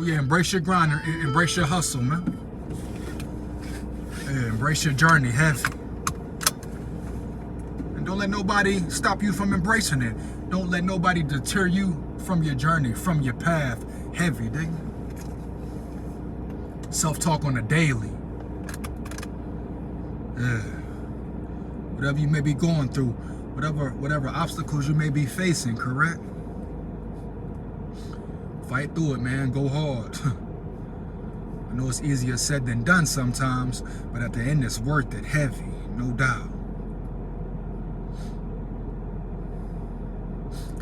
Oh yeah, embrace your grind, embrace your hustle, man. Yeah, embrace your journey, heavy. And don't let nobody stop you from embracing it. Don't let nobody deter you from your journey, from your path. Heavy, dig? Self-talk on a daily. Yeah. Whatever you may be going through, whatever obstacles you may be facing, correct? Fight through it, man. Go hard. I know it's easier said than done sometimes, but at the end it's worth it. Heavy, no doubt.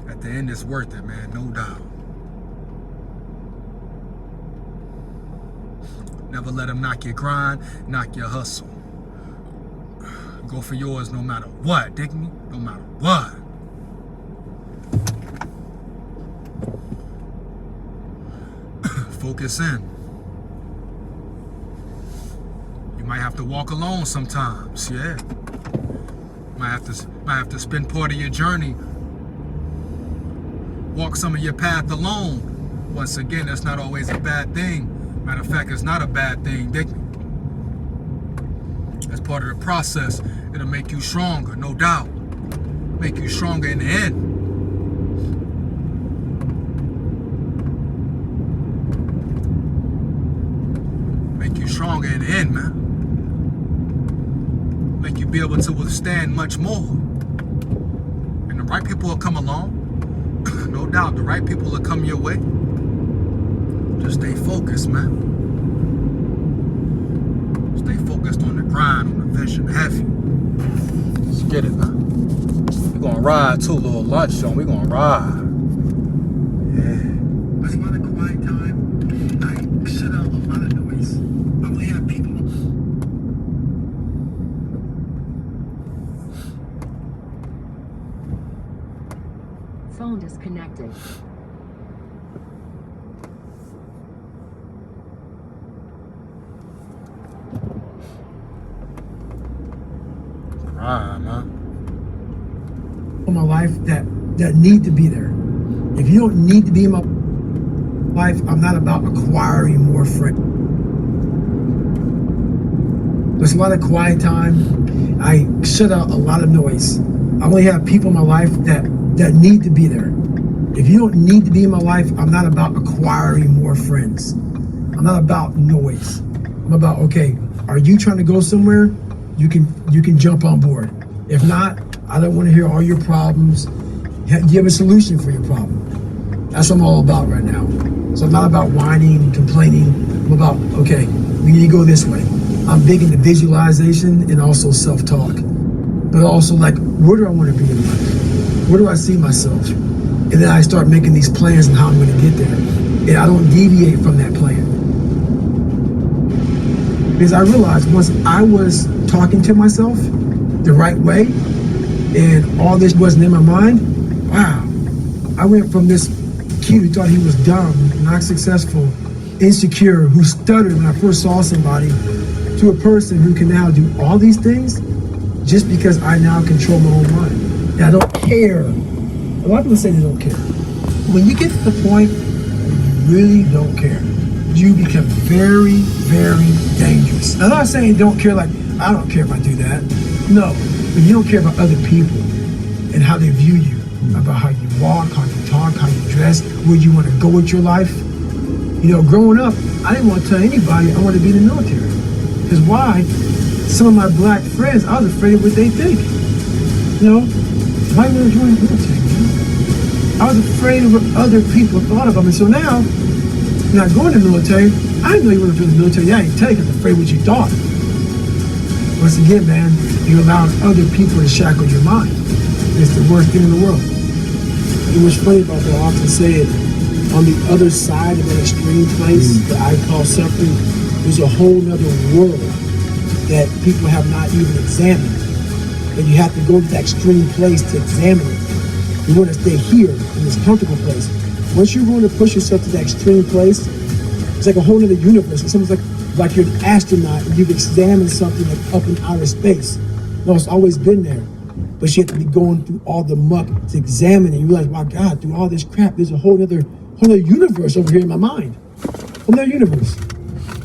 At the end it's worth it, man. No doubt. Never let them knock your grind, knock your hustle. Go for yours no matter what, dig me? No matter what. Focus in. You might have to walk alone sometimes, yeah. Might have to spend part of your journey. Walk some of your path alone. Once again, that's not always a bad thing. Matter of fact, it's not a bad thing, dig me? That's part of the process. It'll make you stronger, no doubt. Make you stronger in the end. Make you stronger in the end, man. Make you be able to withstand much more. And the right people will come along. No doubt, the right people will come your way. Just stay focused, man. Stay focused on the grind, on the vision, heavy. Let's get it, man. We're gonna ride too, little lunch zone. We're gonna ride. Yeah. I spent a quiet time. I shut out a lot of noise. I only have people. Phone disconnected. Ride, man. In my life that need to be there. If you don't need to be in my life, I'm not about acquiring more friends. There's a lot of quiet time. I shut out a lot of noise. I only have people in my life that need to be there. If you don't need to be in my life, I'm not about acquiring more friends. I'm not about noise. I'm about, okay, are you trying to go somewhere? You can jump on board. If not, I don't want to hear all your problems. Do you have a solution for your problem? That's what I'm all about right now. So I'm not about whining and complaining. I'm about, okay, we need to go this way. I'm big into visualization and also self-talk. But also like, where do I want to be in life? Where do I see myself? And then I start making these plans on how I'm going to get there. And I don't deviate from that plan. Because I realized once I was talking to myself the right way and all this wasn't in my mind, wow, I went from this kid who thought he was dumb, not successful, insecure, who stuttered when I first saw somebody, to a person who can now do all these things just because I now control my own mind. And I don't care. A lot of people say they don't care. When you get to the point where you really don't care, you become very, very dangerous. I'm not saying don't care like, I don't care if I do that. No, but you don't care about other people and how they view you, about how you walk, how you talk, how you dress, where you want to go with your life. You know, growing up, I didn't want to tell anybody I wanted to be in the military. Because why? Some of my black friends, I was afraid of what they think. You know, why would I join the military? I was afraid of what other people thought about me. So now, not going to the military, I didn't know you wanted to be in the military. I didn't tell you because I was afraid of what you thought. Once again, man, you're allowing other people to shackle your mind. It's the worst thing in the world. And what's funny about that, I often say it, on the other side of that extreme place that I call suffering, there's a whole nother world that people have not even examined. But you have to go to that extreme place to examine it. You want to stay here in this comfortable place. Once you're going to push yourself to that extreme place, it's like a whole other universe. It's almost like you're an astronaut and you've examined something that's up in outer space. No, it's always been there. But you have to be going through all the muck to examine it. You realize, wow, God, through all this crap, there's a whole other universe over here in my mind. from their universe.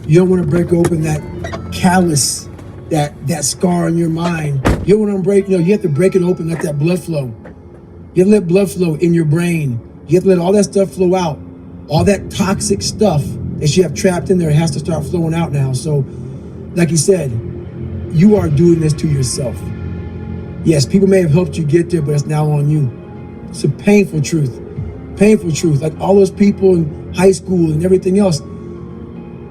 You don't want to break open that callus, that scar in your mind. You don't want to break, you have to break it open, let that blood flow. You have to let blood flow in your brain. You have to let all that stuff flow out. All that toxic stuff that you have trapped in there has to start flowing out now. So, like you said, you are doing this to yourself. Yes, people may have helped you get there, but it's now on you. It's a painful truth. Painful truth. Like all those people in high school and everything else,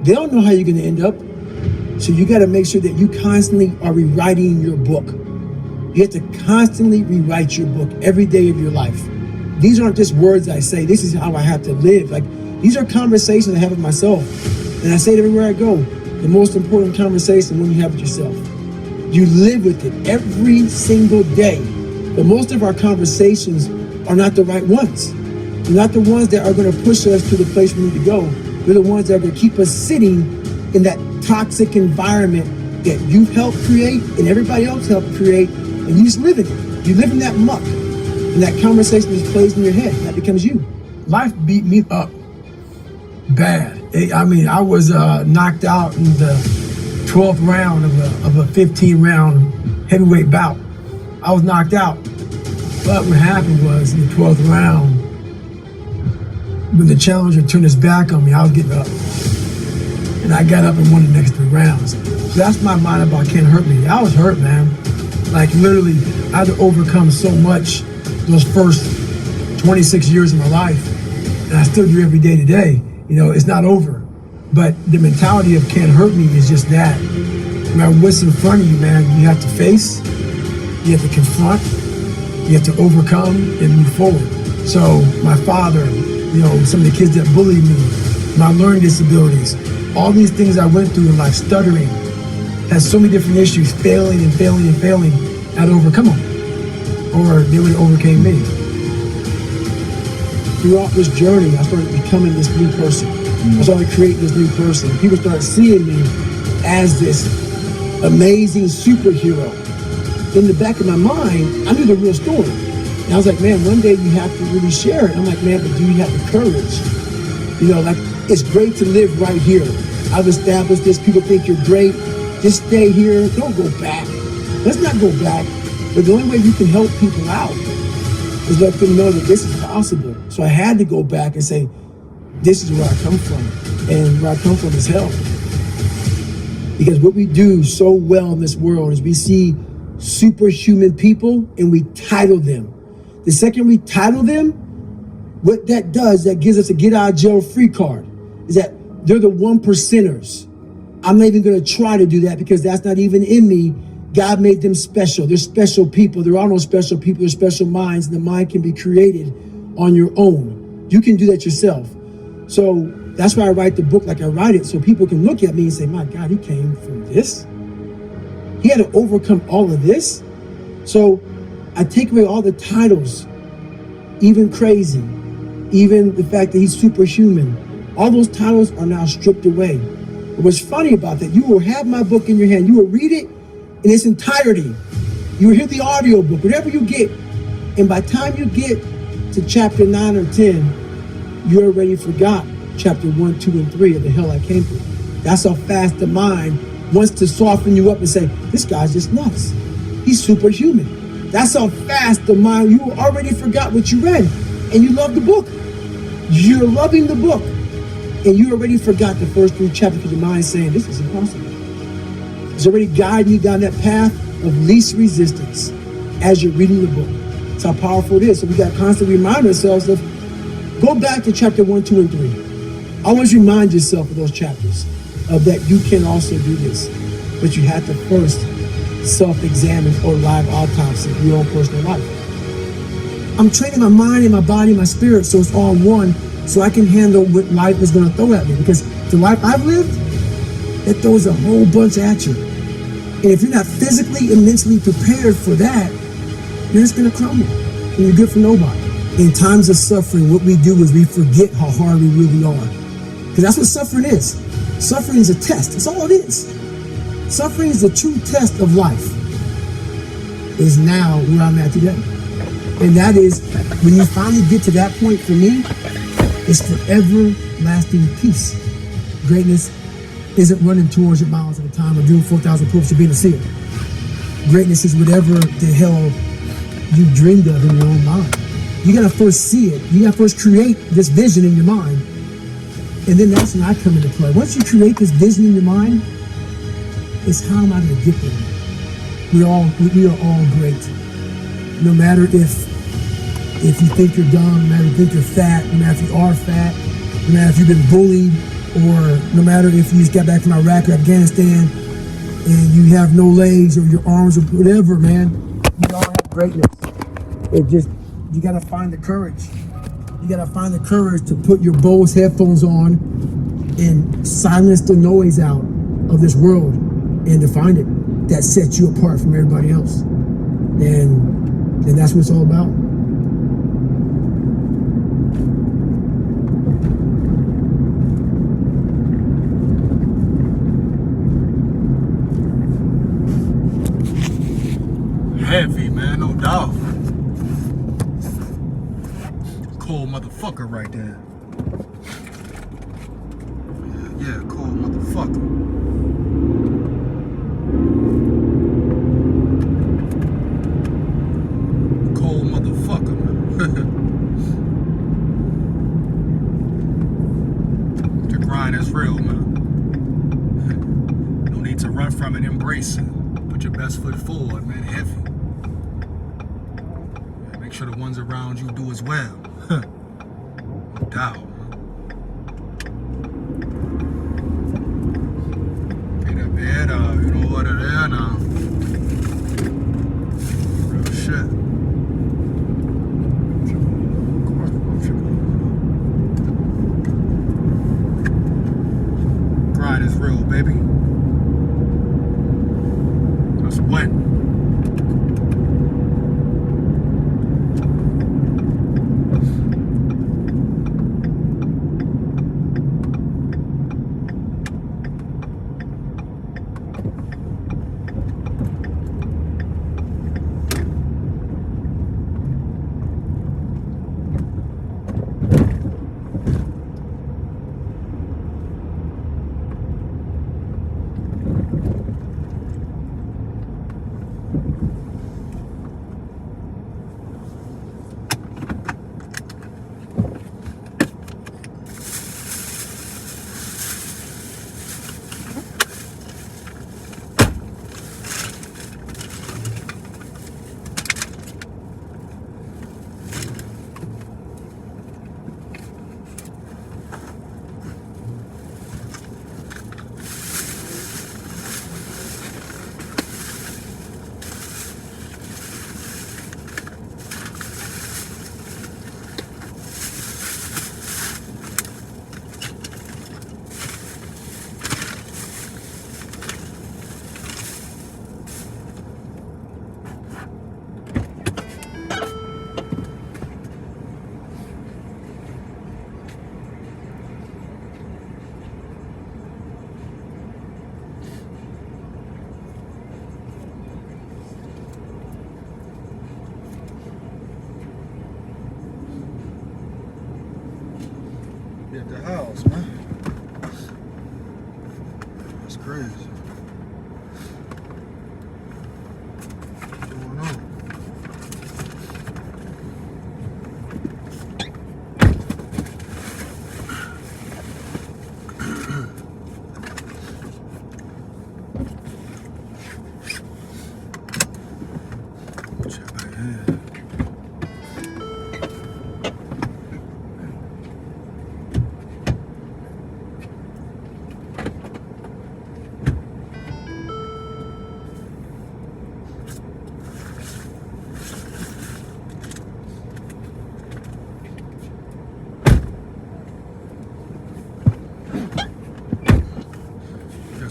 they don't know how you're going to end up. So you got to make sure that you constantly are rewriting your book. You have to constantly rewrite your book every day of your life. These aren't just words I say. This is how I have to live. Like, these are conversations I have with myself. And I say it everywhere I go. The most important conversation when you have with yourself. You live with it every single day. But most of our conversations are not the right ones. They're not the ones that are going to push us to the place we need to go. They're the ones that are going to keep us sitting in that toxic environment that you've helped create and everybody else helped create, and you just live in it. You live in that muck, and that conversation just plays in your head. That becomes you. Life beat me up bad. I was knocked out in the 12th round of a 15-round heavyweight bout. I was knocked out. But what happened was, in the 12th round, when the challenger turned his back on me, I was getting up. And I got up and won the next 3 rounds. So that's my mind about can't hurt me. I was hurt, man. Like, literally, I had to overcome so much those first 26 years of my life. And I still do every day today. It's not over. But the mentality of can't hurt me is just that. No matter what's in front of you, man, you have to face, you have to confront, you have to overcome and move forward. So my father, some of the kids that bullied me, my learning disabilities, all these things I went through in life, stuttering, had so many different issues, failing, I had to overcome them. Or they would have overcame me. Throughout this journey, I started becoming this new person. I started creating this new person. People started seeing me as this amazing superhero. In the back of my mind, I knew the real story. And I was like, man, one day you have to really share it. I'm like, man, but do you have the courage? It's great to live right here. I've established this. People think you're great. Just stay here. Don't go back. Let's not go back. But the only way you can help people out is let them know that this is possible. So I had to go back and say, this is where I come from. And where I come from is hell. Because what we do so well in this world is we see superhuman people and we title them. The second we title them, what that does, that gives us a get out of jail free card, is that they're the 1%ers. I'm not even going to try to do that because that's not even in me. God made them special. They're special people. There are no special people. They're special minds, and the mind can be created on your own. You can do that yourself. So that's why I write the book like I write it, so people can look at me and say, my God, he came from this? He had to overcome all of this? So I take away all the titles, even crazy, even the fact that he's superhuman. All those titles are now stripped away. But what's funny about that, you will have my book in your hand. You will read it in its entirety. You will hear the audio book, whatever you get. And by the time you get to chapter 9 or 10, you already forgot chapter 1, 2, and 3 of the hell I came through. That's how fast the mind wants to soften you up and say, this guy's just nuts. He's superhuman. That's how fast the mind, you already forgot what you read and you love the book. You're loving the book and you already forgot the first 3 chapters because your mind's saying, this is impossible. It's already guiding you down that path of least resistance as you're reading the book. That's how powerful it is. So we got to constantly remind ourselves of, go back to chapter 1, 2, and 3. Always remind yourself of those chapters, of that you can also do this. But you have to first self-examine or live autopsy your own personal life. I'm training my mind and my body and my spirit so it's all one, so I can handle what life is going to throw at me. Because the life I've lived, it throws a whole bunch at you. And if you're not physically and mentally prepared for that, you're just going to crumble. And you're good for nobody. In times of suffering, what we do is we forget how hard we really are. Because that's what suffering is. Suffering is a test. That's all it is. Suffering is the true test of life. Is now where I'm at today. And that is, when you finally get to that point, for me, it's forever lasting peace. greatness isn't running 200 miles at a time or doing 4,000 pull-ups or being a SEAL. Greatness is whatever the hell you dreamed of in your own mind. You gotta first see it. You gotta first create this vision in your mind. And then that's when I come into play. Once you create this vision in your mind, it's how am I gonna get there? We are all great. No matter if you think you're dumb, no matter if you think you're fat, no matter if you are fat, no matter if you've been bullied, or no matter if you just got back from Iraq or Afghanistan and you have no legs or your arms or whatever, man, we all have greatness. It just, you gotta find the courage. You gotta find the courage to put your Bose headphones on and silence the noise out of this world and to find it that sets you apart from everybody else. And that's what it's all about. Heavy, man, no doubt. Cold motherfucker right there. Yeah, cold motherfucker. Cold motherfucker, man. The grind is real, man. No need to run from it, embrace it. Put your best foot forward, man. Heavy. Make sure the ones around you do as well. No doubt. Get a bed, you know what it is now. Real shit. Grind is real, baby. Let's win. At the house, man. That's crazy. What's going on? Check back here.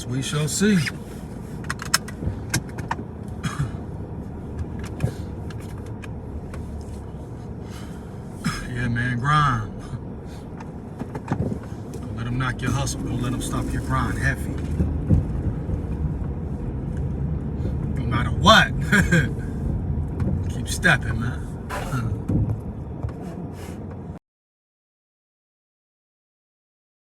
We shall see. Yeah, man, grind. Don't let them knock your hustle. Don't let them stop your grind. Heavy. No matter what. Keep stepping, man.